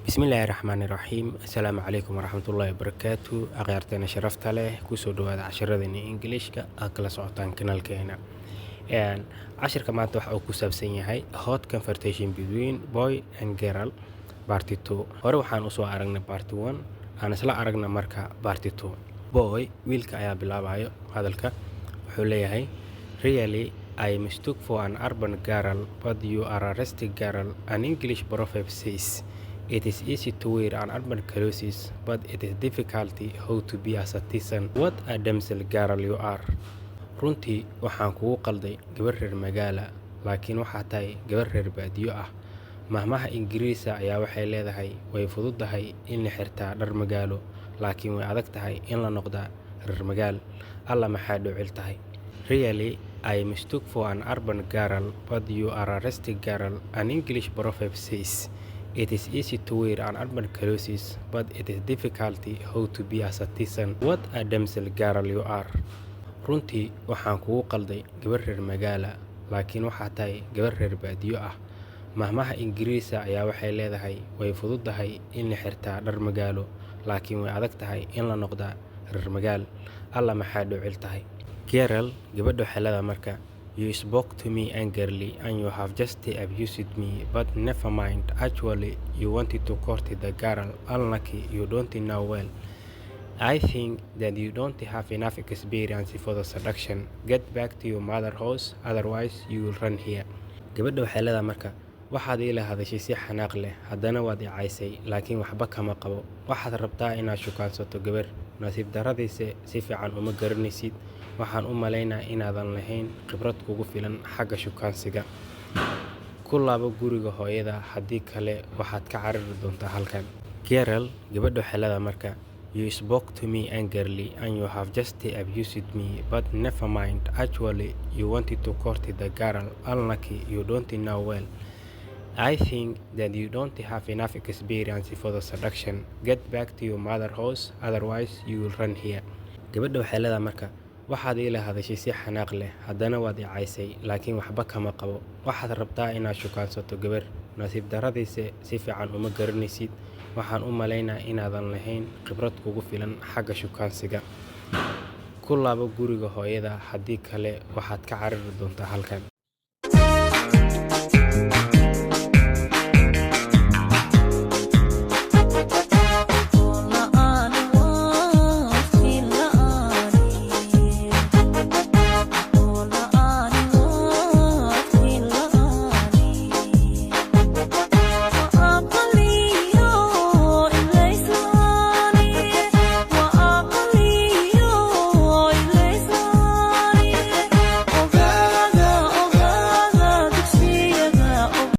Bismillaahi Raxmaani Raxiim. Assalaamu calaykum waraxmatullaahi wabarakaatu. Akhyaarteena sharafta leh kusoo dhawaada casharadeenii Ingiliishka aad kala socotaan kanaalkeena. Cashirka maanta waxa uu ku saabsan yahay hot conversation between boy and girl part 2. Hore waxaan usoo aragnay part 1 aan isla aragna marka part 2. Boy wiilka ayaa bilaabayo hadalka wuxuu leeyahay really I mistook for an urban girl but you are a rustic girl. An English proverb says it is easy to wear an urban clothes, but it is difficult how to be a citizen. What a damsel girl you are. Runtii waxaan kugu qalday gabar reer magaala, laakiin waxaa tahay gabar reer baadiyo ah. Mahmaha Ingiriisa ayaa waxay leedahay way fududahay in la xirtaa dhar magaalo, laakiin way adag tahay in la noqdaa reer magaal. Alla maxaa dhuucil tahay. Really I mistook for an urban girl, but you are a rustic girl. An English proverb says it is easy to wear an urban clothes, but it is difficult how to be a citizen. What a damsel girl you are. Runtii waxaan kugu qalday gabar reer magaala, laakiin waxaa tahay gabar reer baadiyo ah. Mahmaha Ingiriisa ayaa waxay leedahay way fududahay in la xirtaa dhar magaalo, laakiin way adag tahay in la noqdaa reer magaal. Alla maxaa dhuucil tahay. Girl gabadha waxay leedahay marka you spoke to me angrily and you have just abused me, but never mind. Actually, you wanted to court the girl. Unlucky, you don't know well. I think that you don't have enough experience for the seduction. Get back to your mother's house, otherwise you will run here. Gabadha waxay leedahay marka waxaad ila hadashay si xanaaq leh, haddana waad i caysay, laakiin waxba kama qabo. Waxaad rabtaa inaad shukaansato gabar, nasiib darradiisa si fiican uma garanaysid. Waxaan u malaynaa inaadan lahayn khibrad kugu filan xagga shukaansiga. Ku laabo guriga hooyada, haddii kale waxaad ka carari doontaa halkan. Girl gabadha waxay leedahay marka you spoke to me angrily and you have just abused me, but never mind. Actually, you wanted to court the girl. Unlucky, you don't know well. I think that you don't have enough experience for the seduction. Get back to your mother's house, otherwise you will run here. Gabadha waxay leedahay marka waxaad ila hadashay si xanaaq leh, haddana waad i caysay, laakiin waxba kama qabo. Waxaad rabtaa inaad shukaansato gabar, nasiib darradiisa si fiican uma garanaysid. Waxaan u malaynaa inaadan lahayn khibrad kugu filan xagga shukaansiga. Ku laabo guriga hooyada, haddii kale waxaad ka carari doontaa halkan.